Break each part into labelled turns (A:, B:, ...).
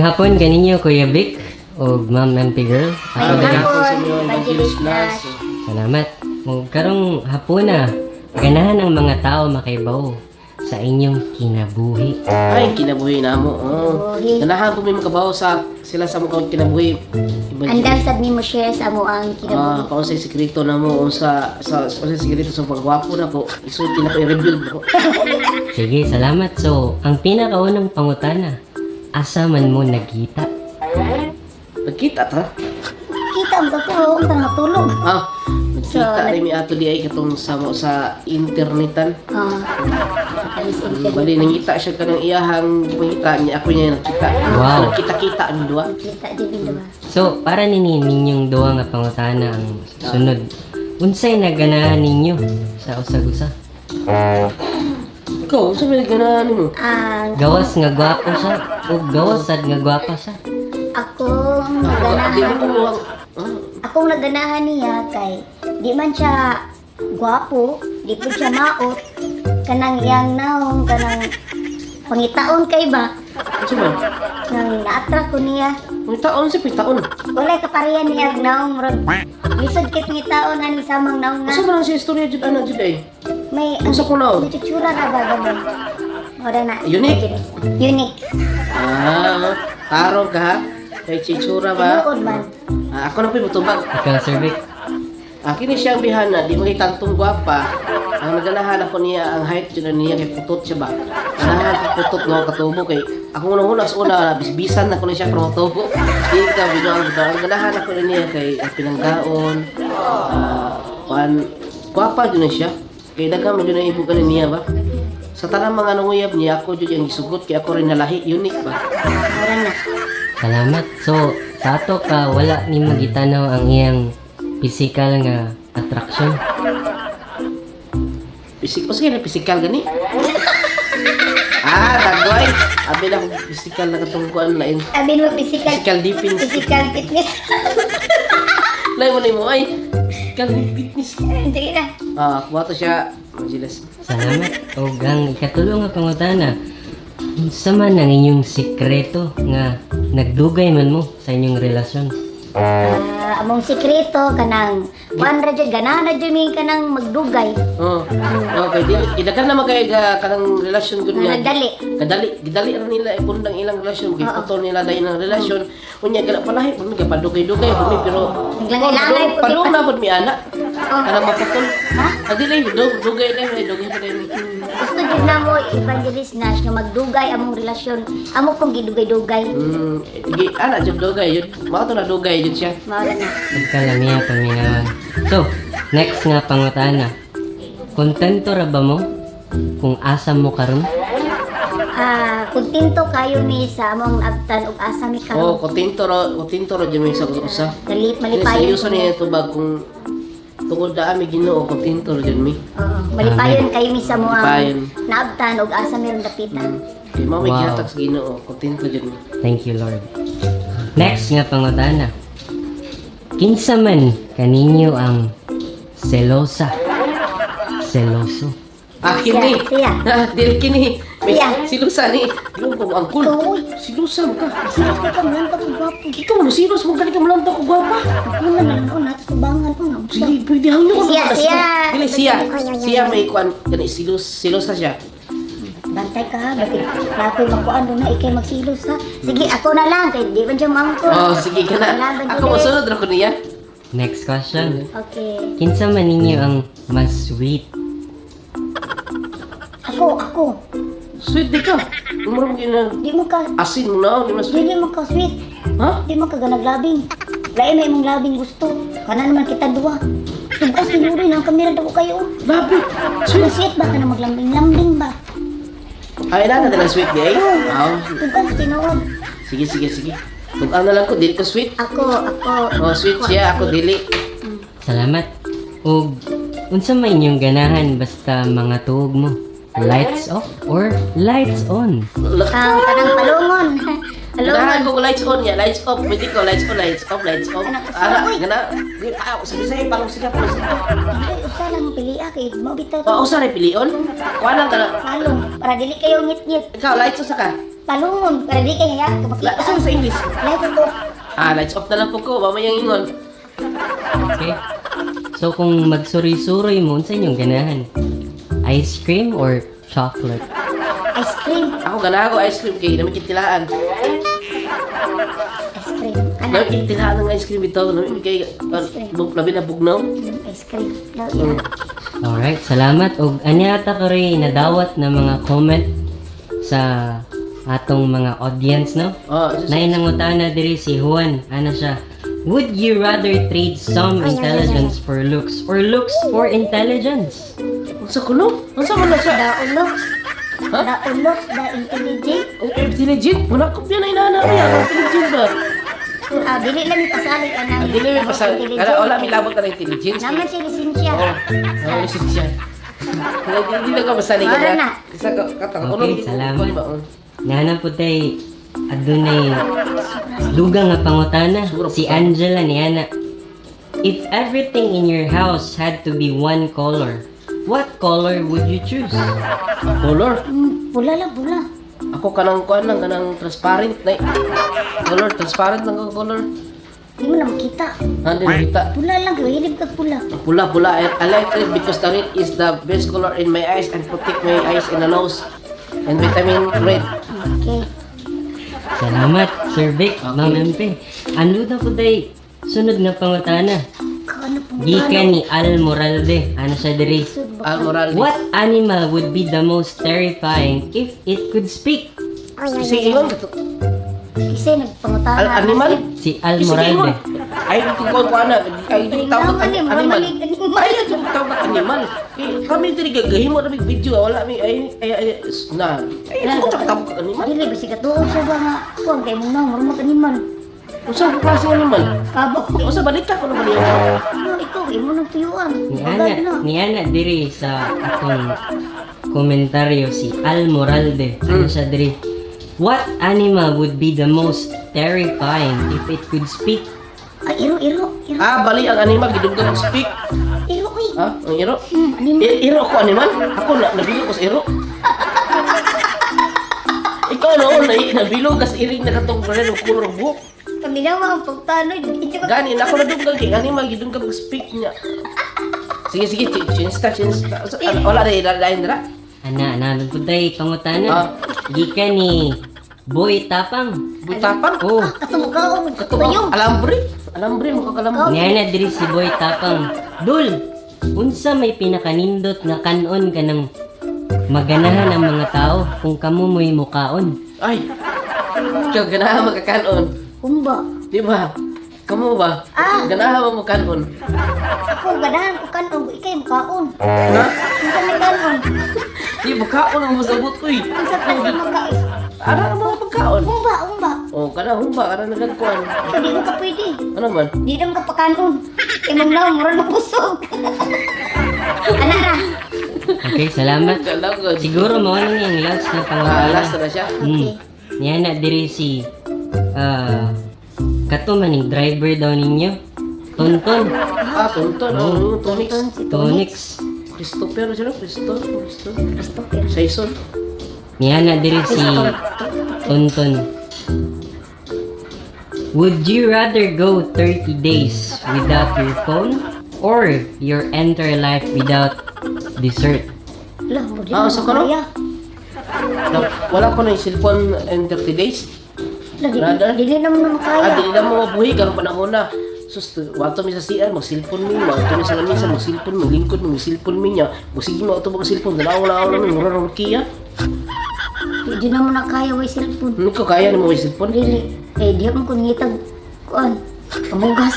A: Hapon kaninyo Kuya Vic o Ma'am MP Girl. Ako
B: May
A: din.
B: hapon sa inyo, Evangelist Class.
A: Salamat. O karong hapon na ganahan ang mga tao makaibaw sa inyong kinabuhi.
B: Ay, kinabuhi na mo.
C: Kinabuhi.
B: Ganahan po may makabaw sa sila sa mga kinabuhi.
C: Andang sad ni mo share sa mo ang kinabuhi.
B: Paano sa sekreto na mo o sa sekreto sa pagwapo na ko. Isulti na ko i-reveal ko.
A: Sige, salamat. So, ang pinakaunang pangutana, asa man mo nagkita?
B: Nagkita ta?
C: Kita mo ko ang natulog.
B: Nagkita rin mi ato di ay katong sa internetan.
C: Alis
B: Bali, nangita siya ka ng iyahang pangita niya. Ako niya nakita.
A: Wow.
B: Nagkita-kita ang dua.
C: kita di bilawa.
A: So, para ninyong duwa nga pangutana ang sunod. Unsay naganahan ninyo sa usag-usa?
B: Ikaw, saan may naganahan mo?
C: Ang
A: Gawas nga gwapo siya o gawas sad nga gwapa siya?
C: akong
B: Di mo
C: naganahan
B: kumuha.
C: akong naganahan niya kay di man siya gwapo, di po siya maot, kanang iyang naong, kanang pangitaon kay ba,
B: Ano ba?
C: nang na-attract ko niya.
B: May taon siya, may taon.
C: Walay kaparehan niya naong rod. Lisod kit ngitaon ani samang naong nga.
B: Asa ba lang siya istorya dyan, ano dyan eh?
C: May
B: Unsa ko na?
C: may tsura na ba gamay. Ora na.
B: Unique?
C: Unique.
B: Tarong ka ha? May chitsura ba?
C: Tinuod man.
B: Ako na po yung matubag.
A: Ikaw, Sir Vic.
B: Kini siyang bihana, di mo itantong gwapa. Ang naganahan ako niya, ang height dyan na niya, kay putot siya ba? Ganahan ko putot nga katubo kay ako unang-una sa una, bisbisan na ko na siya pero matubo. Di ka, ang ganahan ako na niya kay pinanggaon. Gwapa dyan na siya. Kay dagang medyo na ibugan niya ba? Sa tanang mga nanguyab niya, ako dyan yung isugot, kaya ako rin nalahi, unique ba?
C: Ora na.
A: Salamat. So, sa ato ka, wala ni magitanaw ang iyang physical nga attraction.
B: Physical gani? Dagway! Abi na akong physical na katungkuan lain.
C: Abin mo physical
B: Physical defense.
C: physical fitness.
B: Lain mo na mo ay. Physical fitness.
C: Sige na.
B: Kuha to siya. Majilas.
A: Salamat. O gang ikatulong nga pangutana. Unsa man ang inyong sikreto nga nagdugay man mo sa inyong relasyon?
C: Among sikreto kanang kuan ra jud ganahan ra jud mi kanang magdugay.
B: Okay, idagan naman kayo kanang relasyon gud
C: Nga
B: nga.
C: nagdali.
B: Gidali ra nila ipundang ilang relasyon, giputol nila dahil ilang relasyon. Unya gala palahi pud mi padugay-dugay pud mi pero
C: Naglangi-langay pud mi.
B: padung na pud mi ana. Kanang maputol.
C: Ha?
B: Dili dugay na pa mi.
C: Gusto jud na mo Evangelist Nash nga magdugay among relasyon. Amo kong gidugay-dugay.
B: Ana jud dugay jud. Mao to na dugay jud siya.
C: Mao na.
A: Pagkalamiya paminawan. So, next nga pangutana. Kontento ra ba mo kung asa mo karon?
C: Kontento kayo mi sa among abtan ug asa mi karon.
B: Kotinto ro jud mi sa usa.
C: Dali
B: Malipayon
C: malipayon.
B: seryoso niya ito ba kung tungod daan may Ginoo kotinto ro jud mi.
C: Malipayon kayo mi sa mo
B: Malipayon.
C: naabtan ug asa mi dapitan.
B: Kay mao may
A: Wow.
B: gihatag sa Ginoo kotinto jud mi.
A: Thank you, Lord. Next nga pangutana. Kinsa man kaninyo ang selosa? Seloso.
B: Kini.
C: Siya.
B: Dili kini. May
C: Siya.
B: silusa ni. Yung kung angkol.
C: Uy.
B: Silusa mo ka.
C: Sino ka man ko gwapo?
B: Ikaw mo silus mo gali ka malanta ko gwapa.
C: Ako na lang ko nato subangan ko na.
B: Sige, pwede hangyo ka.
C: Siya, siya.
B: Dili siya. Siya may kuan gani silos na siya.
C: Bantay ka, bakit nakoy makuan doon na ikay magsilos ha. Sige, ako na lang kay di man siya mangko.
B: Sige ka na. Ako masunod ra ko niya.
A: Next question.
C: Okay.
A: Kinsa man ninyo ang mas sweet?
C: Ako.
B: Sweet di ka. Umurong gina
C: Di mo ka
B: asin mo na, di mas sweet.
C: Dili mo ka sweet.
B: Ha?
C: Di mo ka ganaglabing. Lain may imong labing gusto. Kana naman kita duwa. Tugas tinuri ng kamera daw kayo.
B: Babi.
C: Sweet sweet ba ka na maglambing-lambing ba?
B: Ay, na na sweet di ay.
C: Tugas tinuod.
B: Sige. Kung ano lang ko, dili ko sweet.
C: Ako.
B: Sweet siya, ako dili.
A: Salamat. Ug unsa may inyong ganahan basta mga tuog mo? Lights off or lights on?
C: Ang kanang palungon.
B: Ganahan
C: Palungon.
B: ko lights on ya, lights off. Pwede ko lights on, lights off, lights off.
C: Anak ko,
B: Ana,
C: uy.
B: gana. Sabi sa'yo, parang sila.
C: Ay, usa lang pili kay mo bitaw.
B: Usa rin pilion. Kuha lang ka na.
C: Palong para dili kayo ngit-ngit.
B: Ikaw, lights on sa ka.
C: palungon para di kaya kapakita.
B: Asa sa English?
C: Let's go.
B: Lights off na lang po ko. Mamayang ingon.
A: Okay. So kung magsuri-suroy mo, sa inyong ganahan? Ice cream or chocolate?
C: Ice cream.
B: Ako ganahan ko ice cream kay namikit tilaan.
C: Ice cream. Kana.
B: Namikit tilaan ng ice cream ito. Namikit kay labi na bugnaw.
C: Ice cream. Daw ina.
A: Alright, salamat. Og anyata ko rin nadawat na mga comment sa atong mga audience, no?
B: Oh,
A: Nainangutana diri si Juan. Ano siya? Would you rather trade some intelligence for looks or looks for intelligence?
B: unsa kuno? Unsa man na siya?
C: Daulok. Daulok. Da intelligent.
B: Intelligent? Muna ko yan na inana niya. Intelligent ba?
C: Dili lang ipasali ka na.
B: Dili may pasal. Kada wala may labot na intelligence.
C: Naman siya lisensya.
B: Oh, lisensya. Hindi na ka masali ka
C: Wala na.
B: na. Isa ka katang.
A: Okay, salamat. Nahanap po tayo adunay dugang nga pangutana. Si Angela ni Ana. If everything in your house had to be one color, what color would you choose?
B: Color?
C: Pula lang, pula.
B: Ako kanang kuan lang kanang transparent na color, transparent lang ang color.
C: Di mo na makita.
B: Hindi na kita.
C: Pula lang, hilib ka pula.
B: Pula, pula. I like it because the red is the best color in my eyes and protect my eyes and the nose. And vitamin red.
C: Okay.
A: Salamat, Sir Vic, Ma'am MP. Ano na po tayo sunod na pangutana?
C: Kano pong
A: Gikan ni Al Moralde. Ano siya diri?
B: Almoral.
A: What animal would be the most terrifying if it could speak?
B: Kasi ingon ka to.
C: Kasi nagpangutana.
B: Animal?
A: Si Al
B: Kasi ingon.
A: Moralde.
B: Ay, tingkod ko ana. Ay, tawag ka animal.
C: Mamalig animal.
B: Ay, tawag ka animal. Kami diri gagahimo na may video. Wala may ay na. Ay, ako tawag ka animal.
C: Dili, basi katuon siya ba nga. Kuwan kayo mo na, marunong animal.
B: Unsa ang klase ng animal?
C: Kabok.
B: Unsa balita ko na baliw.
C: Ano, ikaw, imo nang tuyuan.
A: Ni Ana diri sa atong komentaryo si Al Moralde. Ano siya diri? What animal would be the most terrifying if it could speak?
C: Ay, iro.
B: Bali ang animal gidugtong speak.
C: Iro, uy.
B: Ang iro.
C: Animal.
B: Iro ako animal? Ako nabilo ko sa iro. Ikaw noon nabilo ka sa iring na katong red o color of buhok.
C: Kami na mga pagtanoy.
B: Gani, ako na duggang kay animal gidugtong speak niya. Sige, change ta. Wala rin, lain dira.
A: Ana, nanon po tayo pangutana. Gikan ni Boy Tapang.
B: Butapan?
A: Oh,
C: Katumukaon.
B: Katubang alambre mo kakalambot.
A: ni Ana diri si Boy Tapang. Dul, unsa may pinakanindot nga kanon ka ng maganahan ang mga tao kung kamo mo'y mukaon?
B: Ay, ikaw ganahan makakanon.
C: Kumba.
B: Di ba? Kamu ba? Ganahan mo kanon.
C: Ako, ganahan ko kanon. Ikay makaon.
B: Ha?
C: Ika may kanon.
B: Di ba kaon ang masabot ko eh.
C: Ang sa kasi makaon.
B: Ano ang mga pagkaon?
C: Umba.
B: Oh, kana humba, kana nagagkuhan.
C: Ikaw, di mo ka pwede.
B: Ano man?
C: Di naman ka pakanon. Imong na, mura na kusog. Ana ra.
A: Okay, salamat.
B: Galagod.
A: Siguro mo lang yung last na pangutana.
B: Last na siya.
A: Ni Ana diri si kato maning driver daw ninyo. Tonton.
B: Tonton. Oh, Tonix.
A: Tonix.
B: Christopher, sino? Christopher.
C: Christopher.
B: Saison.
A: Ni Ana diri si Tonton. Would you rather go 30 days without your phone or your entire life without dessert?
C: Lah, mo di
B: Sa kano? Wala ko na yung cellphone in 30 days. Rather?
C: Dili naman na makaya.
B: Dili na mo mabuhi karong panahon na. Sus, wato mi sa CR, mag-cellphone mi, wato mi sa lamisa, mag-cellphone mi, lingkod mi, mag-cellphone mi niya. Busigi mo ito mag-cellphone, dalaw-law na mi, mura ng kiya.
C: Di naman na kaya way cellphone.
B: Hindi ko kaya na mo yung cellphone.
C: Dili. Di ako kunitag. Kuan. Amugas.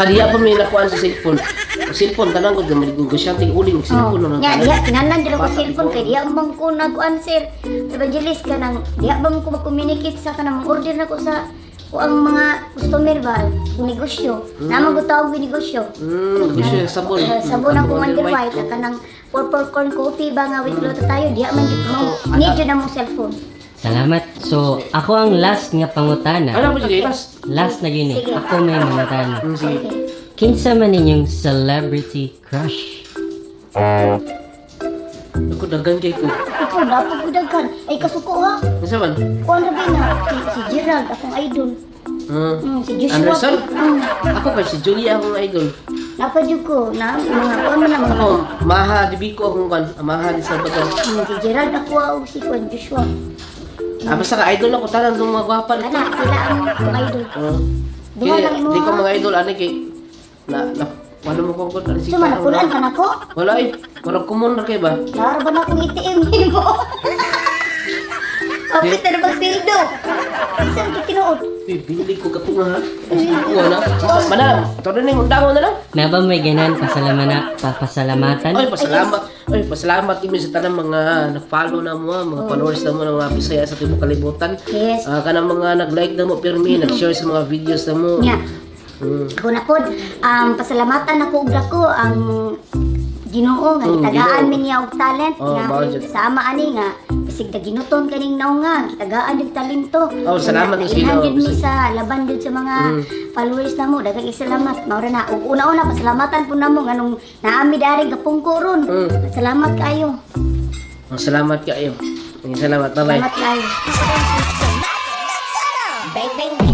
B: Diya pa may nakuhaan sa cellphone. Ang cellphone, tanang ko, negosyante uling ng cellphone.
C: Diya, kinanan dyan ako cellphone kay diya bang ko nag-answer. Evangelist ka nang, diya bang ko mag-communicate sa kanang order na ko sa ang mga customer ba, negosyo. Naman ko tawag negosyo.
B: Negosyo sa sabon.
C: Sabon ang Commander White, at kanang purple corn coffee ba nga with luto tayo, diya man dito mo, need yun na mong cellphone.
A: Salamat. So, ako ang last nga pangutana.
B: Ano mo sige, Las?
A: Last na yun eh.
C: Sige.
A: Ako may mangutana.
B: Sige.
A: Kinsa man ninyong celebrity crush?
B: Ako, dagan kay ko.
C: Ikaw napagudaghan. Ay, kasuko ha.
B: Isa man?
C: Kuan na ba na? Si Gerald, akong idol. Si Joshua.
B: Anderson?
C: Mm.
B: Ako pa si Julia akong idol.
C: Napadyo ko na mga kuan man na mga.
B: Ako, Maha di Bico akong kan. Maha di Salvador.
C: Si Gerald ako o si kuan Joshua.
B: Basta ka idol ako tanan ng mga gwapa dito.
C: Kana sila ang idol. Duha lang imo.
B: Di ko mga idol ani kay wala mo kong good ani si
C: Suma na kunan ka na ko.
B: Wala eh. Wala kumon ra kay ba?
C: Nara ba na akong ATM nimo? Apit na ba sildo? Isang kitinuod.
B: Bibili ko katunga ha. Wala. Mana? Todo ning undangon na lang.
A: Naba may ganan pasalamatan.
B: Ay, pasalamat. Ay, pasalamat kami sa tanang mga nag-follow na mo, mga followers na mo ng mga Bisaya sa tibok kalibutan.
C: Yes.
B: Kanang mga nag-like na mo, pirmi, nag-share sa mga videos na mo.
C: Nya. Ako na po, pasalamatan ako og dako ang Ginoo nga gitagaan mi niya og talent nga
B: budget.
C: sama ani nga bisig da ginuton kaning naw nga gitagaan og talento.
B: Salamat
C: Nga,
B: sa inyo.
C: i-handed mi sa laban jud sa mga followers namo daghang salamat. Mao ra na ug una-una pasalamatan po namo nganong naami dari gapungko ron. Salamat kayo.
B: Salamat kayo. Salamat. Bye-bye.
C: Salamat kayo.
D: Bang bang